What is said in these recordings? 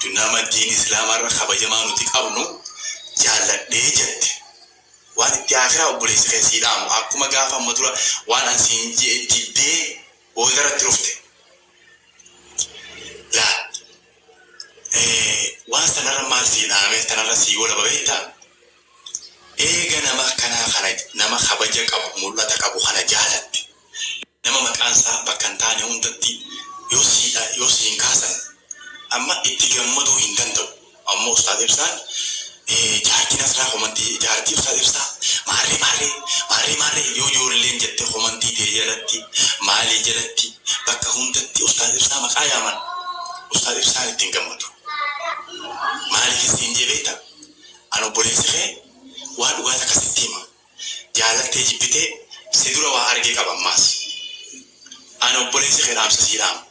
qabdu nama diin islaamarra kabajamaa nuti qabnu jaalladhee jette waan itti akhiraa obboleessi keessiidhaamu akkuma gaafa amma dura waan ansiin jiddee boodarratti dhufte laa waan sanarra maal siidhaame tanarra sii gola babeetta eega nama kanaa kana nama kabaja qabu mul'ata qabu kana jaalatte nama maqaan isaa bakka hin taane hundatti yoo siin kaasan amma itti gammaduu hin danda'u ammoo ustaad ibsaan jaartiin asraa komantii jaartii ustaad ibsaa maarree yoo ijoolleen jette komantii ta'e jalatti maalii jalatti bakka hundatti ustaad ibsaa maqaa yaaman ustaad ibsaan ittiin gammadu maaliif siin jebeeta an obboleessi kee waa dhugaata akkasitti hima jaalattee jibbitee si dura waa argee qaba ammaas an obboleessi kee dhaamsa siidhaama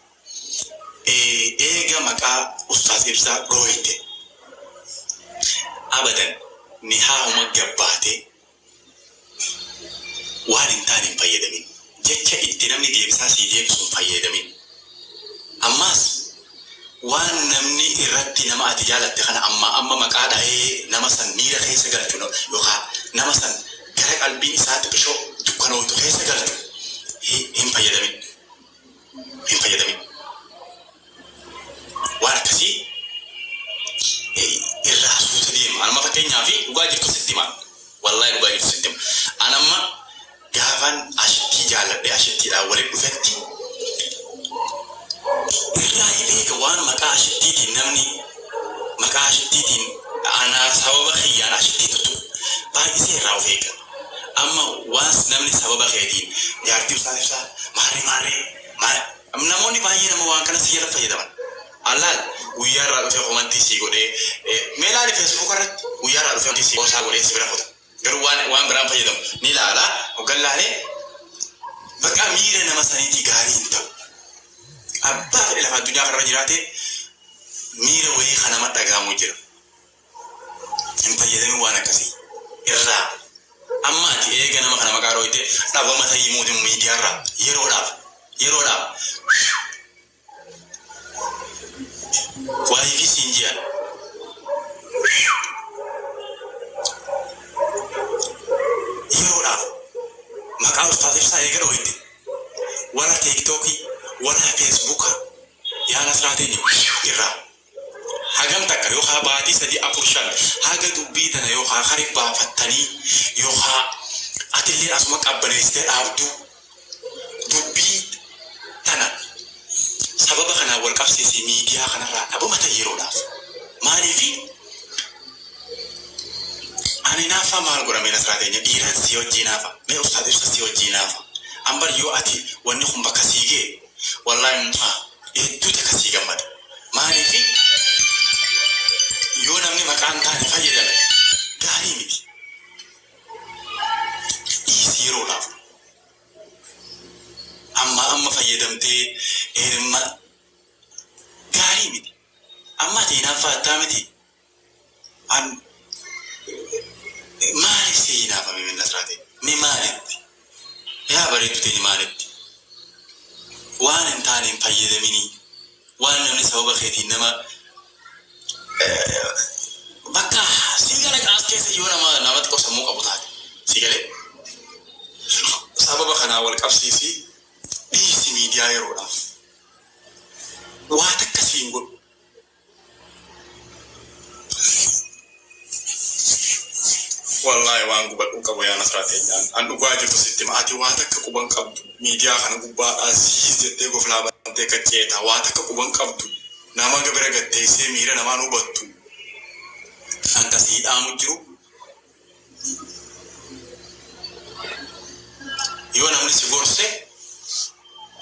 eega maqaa ustaad ibsaa dhooyte abadan ni haahuma gabbaate waan hin taane hin fayyadamin jecha itti namni deebisaa sii deebisuun fayyadamin ammaas waan namni irratti nama ati jaalatte kana amma maqaa dhahee nama san miira keessa galchu yookaan nama san gara qalbiin isaatti qishoo dukkanootu keessa galchu hin fayyadamin waan akkasii irraa suuta deema anama fakkeenyaa fi dhugaa jirtu sitti himaa wallahi dhugaa jirtu sitti himaa anamma gaafan ashittii jaalladhee ashittiidhaan waliin dhufetti irraa beeka waan maqaa ashittiitiin namni maqaa ashittiitiin anaa sababa kiyyaan ashittii tuttu baay'isee irraa of eega amma waan namni sababa keetiin jaartii ibsaa maarree namoonni baay'ee nama waan kana si jala fayyadaman allaal guyyaa irraa dhufee komantii sii godhee meelaani feesbuuk irratti guyyaa irraa dhufee sii goosaa godhee si bira futa garuu waan biraan fayyadamu ni ilaalaa hogganlaalee bakka miira nama saniitii gaarii hin ta'u abbaa fedhe lafa addunyaa kanarra jiraate miira wayii kanama dhagaamu jira hin fayyadamin waan akkasii irraa amma ati eega nama kana maqaa dhooyte dhabama ta'ii muutin miidiyaarraa yeroodhaaf waayii fi siin ji'a yeroodhaaf maqaa ustaad ibsaa eega dhooyte wala tiiktookii wala feesbuuka yaala siraateen irraa hagam takka yookaan baatii 3-4-5 haga dubbii tana yookaan harib baafattanii yookaan atillee asuma qabbaneessitee dhaabduu dubbii tana sababa kanaan wal qabsiisee miidiyaa kanarraa dhabama ta'e yeroodhaaf maaliifi ani naafa maal godhamee nasraateenya dhiiraan si hojii naafa mee ustaad ibsa si hojii naafa ambar yoo ati wanni kun bakka sii gee wallahi hedduu takka sii gammada maaliifi yoo namni maqaan taane fayyadame gaarii miti dhiisi yeroodhaaf amma fayyadamtee gaarii miti amma teenaan faattaa miti maaliif si hinaafame minna siraate mi maalitti yaa bareeddu teeni maalitti waan hin taane hin fayyadaminii waan namni sababa keetiin nama bakka sigala qaas keessa yoo namatti qosamuu qabu taate sigalee sababa kanaa wal qabsiisii dhiisi miidiyaa yeroodhaaf waa takka siin godhu wallahi waan gubadhu qabu yaa nasraateen an dhugaa jirtu sitti maati waa takka quban qabdu miidiyaa kana gubbaadhaan siis jettee goflaa bantee kacceeta waa takka quban qabdu nama gabira gatteessee miira namaan hubattu akkasii dhaamu jiru yoo namni si gorse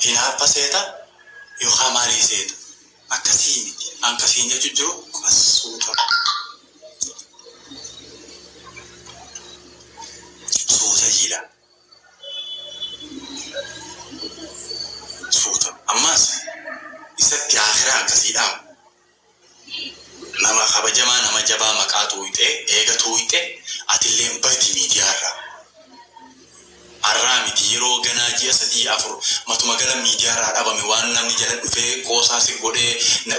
hinaaffa seeta yookaan maalii seeta akkasii miti akkasiin jechu jiru suuta jiila suuta ammas isatti akhiraa akkasii dhaamu nama kabajamaa nama jabaa maqaa tuuyite eega tuuyite atilleen badi miidiyaarraa Arraamiti yeroo ganaa ji'a 3-4 matuma gala miidiyaa dhabame waan namni jala dhufee qoosaa si godhee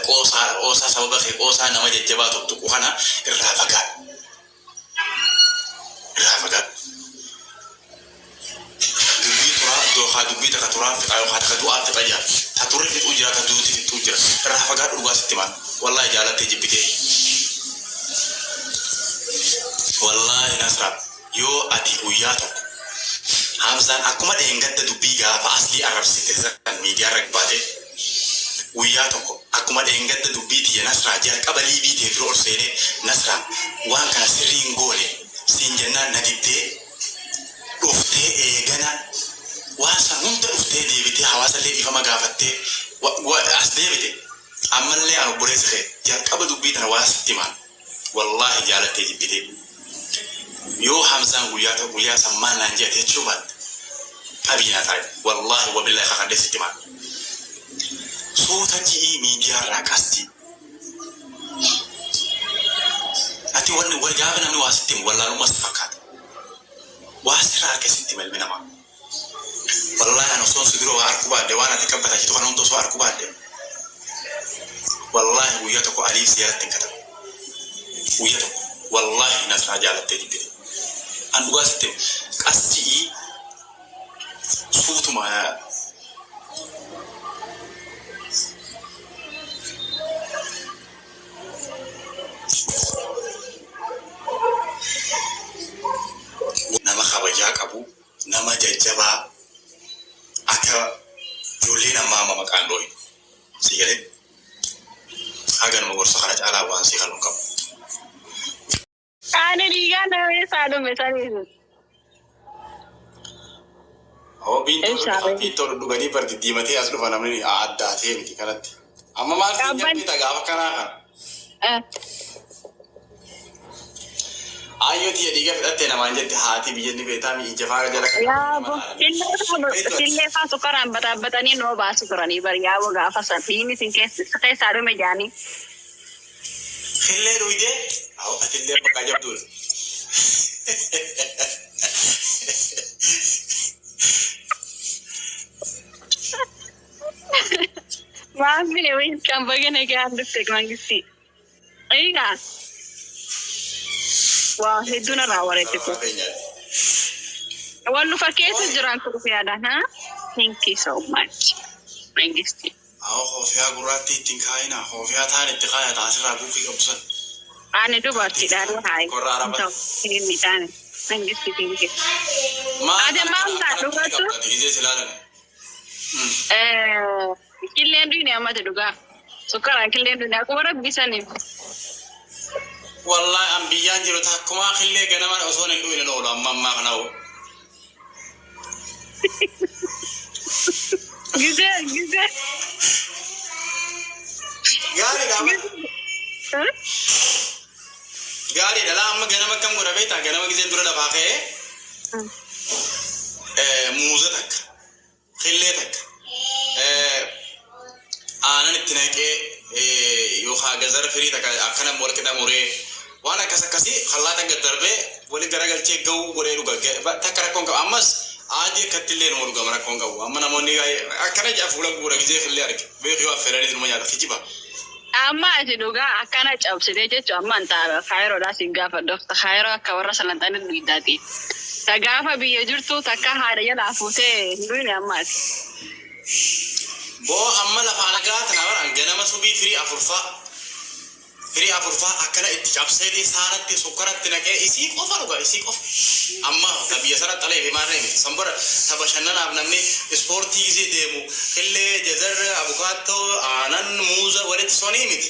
qoosaa sababa kee qoosaa nama jajjabaa tokko kana irraa fagaadhu. Dubbii turaa dookaa dubbii takka turaa fixaa yookaan takka du'aa fixa jira. Ta turre fixuu jira ta duuti fixuu jira. Irraa fagaadhu dhugaa sitti maal. Wallahi jaalattee jibbitee. Wallahi Nasra yoo ati guyyaa tokko Hamzaan akkuma dheengadda dubbii gaafa aslii arrabsite san miidiyaa ragbaate guyyaa tokko akkuma dheengadda dubbii tiyya Nasraa jalqaba liibii ta'e bira ol seenee Nasraa waan kana sirrii hin goone siin jennaan na dibdee dhuftee eegana waan san hunda dhuftee deebitee hawaasallee dhiifama gaafattee as deebite ammallee an obboleessa kee jalqaba dubbii tana waa sitti himaan wallahi jaalattee jibbitee. Yo Hamzaan guyyaa sammaan naan jeetee chuban qabiina taa'e wallahi wabillahi kakadde sitti maal suuta ji'ii miidiyaa irraa qasti ati wal gaafa namni waa sitti wallaalummaa si fakkaata waa sirraa harka sitti malmi namaa wallahi an osoo si dura waa harku baadde waan ati qabbataa jitu kana hunda osoo harku baadde wallahi guyyaa tokko aliif siyaratti hin katabu guyyaa tokko wallahi Nasraa jaalattee jibbite. An dhugaa sitti qastii suutuma nama kabajaa qabu nama jajjabaa akka ijoollee namaa maqaan dhooyi si galee haganuma gorsa kana caalaa waan si kaluu qabu. Ane diga na sado mesanisu. Oh bintu dugani pergi di mati asal mana ni ada sih ni kanat. Amma masih jadi tak apa kana. Ayo dia diga kita nama jadi hati bijen ni beta mi jafa jala. Ya bu, sille fa sukaran bata ni no ba sukarani bar ya wo ga fa sapi ni sinke sai sado me jani. Sille ruide. Aku pasti dia pakai jam tu. Maaf ni wih kan bagian yang ada teknologi. Iya. Wah itu nara awal itu. Walau fakir tu jangan terus ada, ha? Thank you so much. Thank you. Aku kafir gurati tingkai na, kafir thani tingkai ada asal aku fikir besar. Ane tu buat tidak ada hai. Untuk ini misalnya, nangis tinggi. Ada mau tak juga tu? Kalian ni apa tu juga? Sekarang kalian ni aku orang bisa ni. Wallah ambiyan jiru tak kuma kalian kenapa usul yang tu ini loh, amma kenau. Gitu. Gari apa? Gari dalam amma kenapa kamu guna beta kenapa kita dulu dah pakai? Muza tak, kille tak. Anak ni tina ke yoha gazar free tak akan boleh kita mure. Wana kasih kalau tak gazar be boleh gara-gara cek gau boleh juga. Tak kira kongkau amas. Aja katile nomor gambar kongkau. Amma namun ni akan aja fulang gura kita kille arik. Begitu Ferrari rumah nyata kijiba. Amma aja juga akan aja obsesi aja cuma antara khair orang singgah pada khair kawan selantan itu dati. Tagafa biaya jurtu takah hari ya lafute dulu ni amma. Bo amma la falaga tanawar angana masubi free afurfa akana ittijab sedi sanat ti sukarat tinake isi kofa luga isi kof amma tabiya sara tale bimare mi sambar tabashanna namni sporti gize demu kille jazar abukato anan muza walit soni mit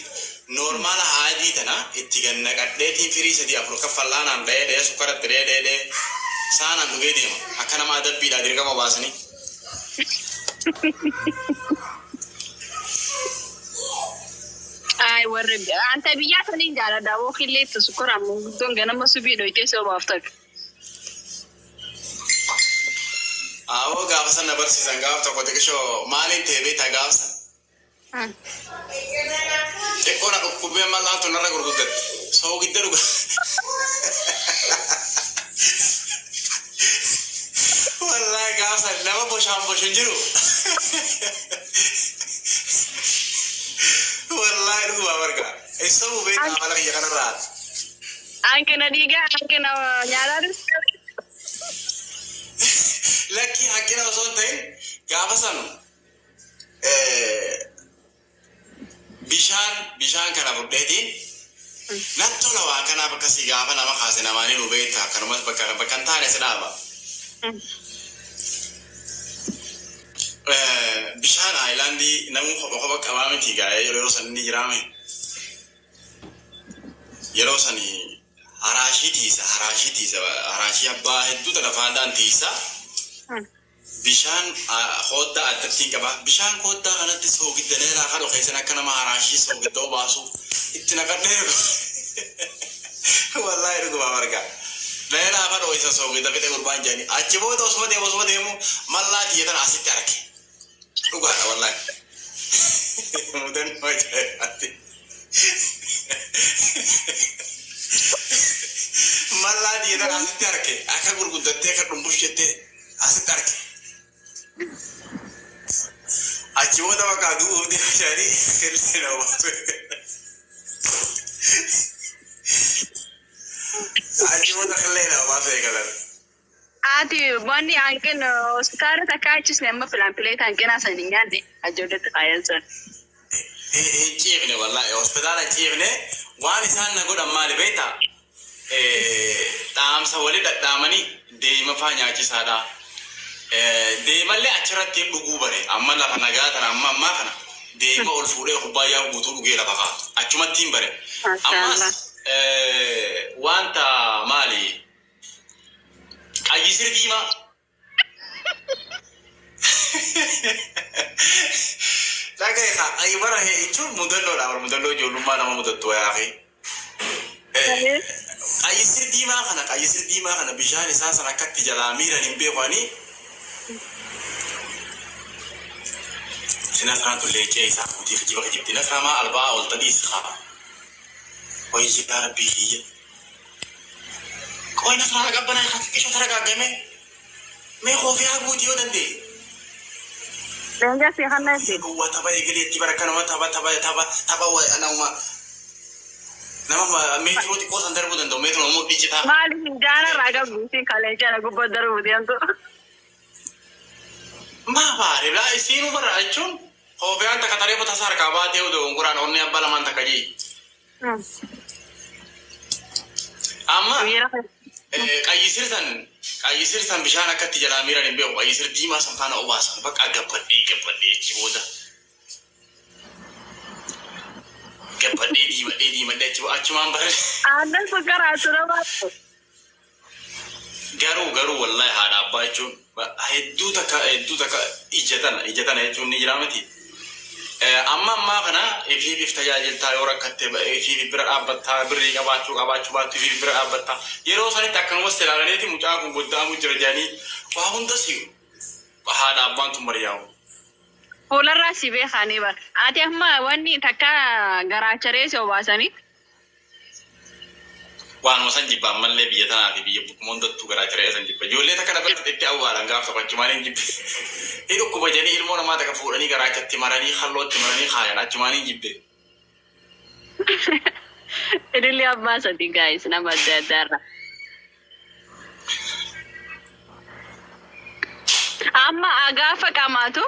normal haji tana ittiganna kadde ti free sedi afurka fallana de sukarat de sana nuge demu akana ma dabbi da dirga mabasani. Ay warreb anta biya tani jara da wo khille to sukura mun don gana masu bi do ite so baftak awo gafsan na barsi zanga ta ko take sho mali tebe ta gafsan te kona ko be mala to nara gurgudat so giddaru wala شامبو شنجرو والله هو بركة السبب بيت عملك يا كنرات Anche na diga, anche na nyalaris. لكن حكينا وصلتين قابسن بيشان كنا بديتين نتطلع وكنا بكسي قابنا ما خاسنا ماني نبيتها كنا ما بكن تاني سنابا بيشان آيلاندي نمو خبك أمامي تيجا يروسن نيجرامي يروسني هراشي تيسا هراشي أبا هدو تنفاندان تيسا بيشان خودا أتتين كبا بيشان خودا أنا تسوق الدنيا خلو خيسنا كنا ما هراشي سوق الدو باسو إتنا كده والله يرجو بامرك لا لا خلو إيسا سوق الدو كده قربان جاني أجيبه ده وسمه ديمو ملا تيجي أسيت تركه رجع والله مدن ما جاي ملا تيجي أسيت تركه أكا قرقود تيجي كرمبوشته أسيت تركه أجيبه ده وكادو ودي شاري كله نواسه أجيبه ده خلينا نواسه كله Ati bani anche no stare da calci snemma plan plate anche na sanignandi ajodet kayansan. جيبني والله هوسبيتال جيبني وأنا سان نقول أما لبيتا تام سوالي دامني دي ما فاني أجي سادا دي ما اللي أشرت تيم بقوبري أما لا فنجات أنا أما ما خنا دي ما أول فوري خبايا وبطول جيلا بقى أشوما تيم بري أما وأنت مالي أجي سير ديما لا كيخا أي مرة هي شو مدلو لا مدلو جو لما نما مدتو يا أخي أي سير ديما خنا بيجاني سانسا نكتي جلاميرا نبيه واني سنة تولي كي ساكوتي خجيبا خجيبتي نسرا ما أربعة والتديس خا ويجي يا ربي هي كوي نسرا قبنا يخاتك إيشو ترقا قمي مي خوفي عبودي ودندي Lenga si hanasi. قوة تبا يقلي تبارا كانوا تبا وأنا وما nama metro di kosan darbu dan do metro mau dicita Mali hinjana raga busi kalejana gubadar udianto. ma pare la sinu bara achun ho beanta katare pota sar ka ba deu do nguran onne abbala manta kaji amma qayisir san bishana katti jala mira ni be qayisir dima san fana obasan baka gabadde ciboda gabadde di da cibo achuman bare Adan sukar asura ba. garu wallahi hada bachun heddu taka ijatan heddu ni jiramati amma ma kana ifi iftajajil ta yora katte ifi bira abatta birri gabachu batu ifi bira abatta yero sani takkan wasalalati mujaku godamu jirjani wa hunda siu hada bantu maryamu Polar rasi be khani ba. Ati amma wani taka garachare so basani. waan wasan jibba malle biya tana di biya bukumondo tu gara cere san jibba jolle ta kana batte te awala ngaf sa pachumani jibbe ido ko bajani ilmo na mata ka furani gara chatti marani khallo marani khaya na chumani jibbe Idili abbasati guys na badadara. Amma agafa kamatu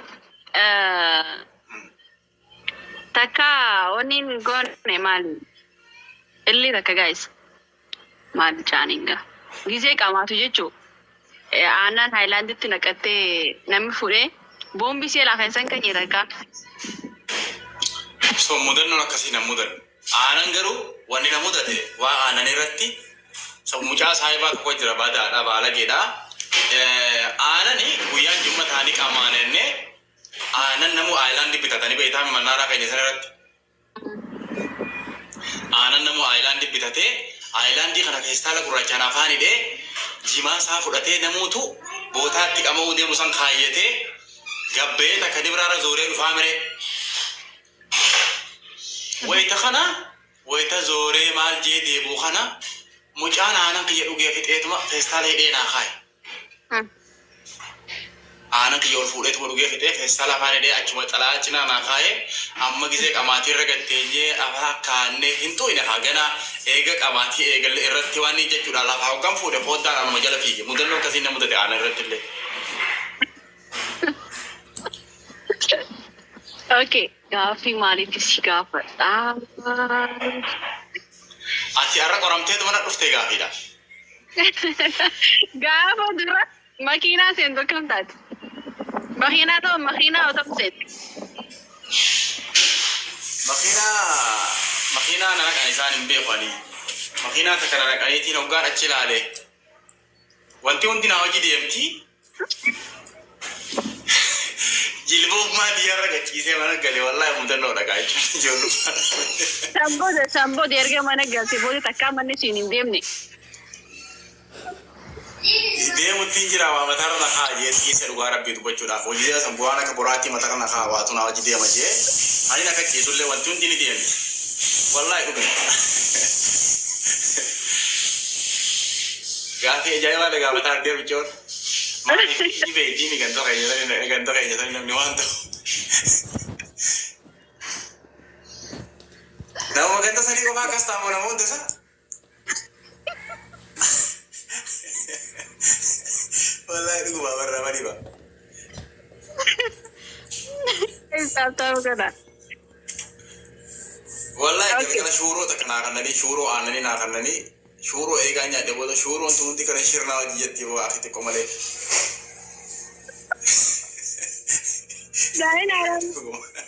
taka wani gone mali. Illi taka guys. Maal jaaninga gizee qaamaatu jechuun aannan haayilaanditti naqattee namni fudhee boombi see lafeessan kan jedhakaa. So mudannoon akkasii nan mudannu aanan garuu wanni na mudate waa aanan irratti mucaa saayibaa tokko jira baadaadha baalageedha aanani guyyaan jimma taanii qaamaanenne aanan namu haayilaandi bitatanii beektaa mannaaraa keenya sana irratti aanan namu haayilaandi bitatee Ailandi kana kestala gurrachaan afaanidhe jimaa isaa fudhatee namuutu bootaatti qama'uu deemu san kaayyatee gabbee takka dibraara zooree dhufaa mire wayita zooree maal jee deebuu kana mucaan aanan kiyya dhugee fixeetuma feestaala hidhee naa kaaye aanan kiyyool fuudhee dhugee fixee feestaa lafaan hidhee achuma xalaa cinaa naa kaa'ee amma gisee qamaatii irra gatteenyee afaa kaannee hin tu'ine hagana eega qamaatii eegalle irratti waan ni jechuudha lafaa hoggan fuudhe foddaan anuma jala fiige mudannoo akkasiin na mudate aanan irratti illee. Okay, gaaffii maaliif si gaafadhaa? Ati har'a qoramteetu mana dhuftee gaaffiidha. Gaafa dura makiinaa seentu kam taate? Makiinaa otoo seetti? Makiinaa na naqan isaan hin beekanii. Makiinaa takka na naqaniitiin hoggaan achi ilaale. Wanti hundi naa hojii deemti. Jilbummaa diyaarra gachiisee mana gale wallahi mudannoo dhagaa jechuudha. Samboode erga mana galtee booda takkaa manni siin hin deemne. Deemuttiin jira waa mataarra na haa jee dhiyeessee dhugaa rabbii dubbachuudhaaf hojii jala san bu'aan akka boraattii mataarra na haa waatu naa hojii deema jee ani akka ciisullee wanti hundi ni deemti. Wallahi dhuguma. Gaaffii ajaa'ibaa dhagaa mataarra deemu jechuudha. Maaliif dhibee diini gantoo keenya namni waan ta'u. Nama ganta sanii qofaa akkas taa'amoo nama hundi isaa. Wallahi dhuguma barra madiba. Isaaf ta'uu kana. Wallahi kana shuuroo takka naa kannanii shuuroo aananii naa kannanii shuuroo eegaa nyaadhe booda shuuroon tunutti kana shirnaa hojii jettee waa fi xiqqoo malee. Daa'inaa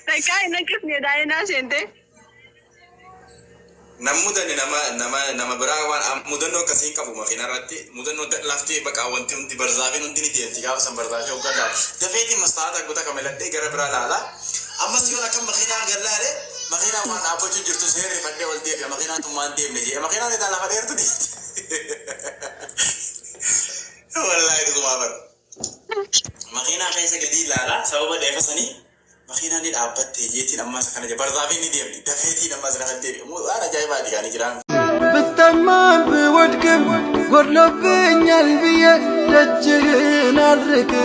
takkaa hin akkasne daa'inaa seente. Namudani nama biraa waan mudannoo akkasiin qabu makiina irratti mudannoo laftee bakka wanti hundi barzaafiin hundi ni deemti gaafa san barzaafii hoggadhaa dafeetiin mastaata goota kameladhee gara biraa laala ammas yoon akka makiinaan gallaale makiinaan waan dhaabbachuu jirtu seerri fadhee wal deebi'a makiinaan tun waan deemne jee makiinaan itaa lafa dheertu deemti. Wallahi dhugumaa bara. Makiinaa keessa gadi ilaala sababa dheefasanii makiinaa ni dhaabbattee jeetiin ammas kana jee barzaafiin ni deemti dafeetiin ammas lafa deebi'a waan ajaa'ibaadhi yaani jiraan. ብታማም ብወድቅም ጎድሎብኛል ብዬ ደጅህን አልርቅም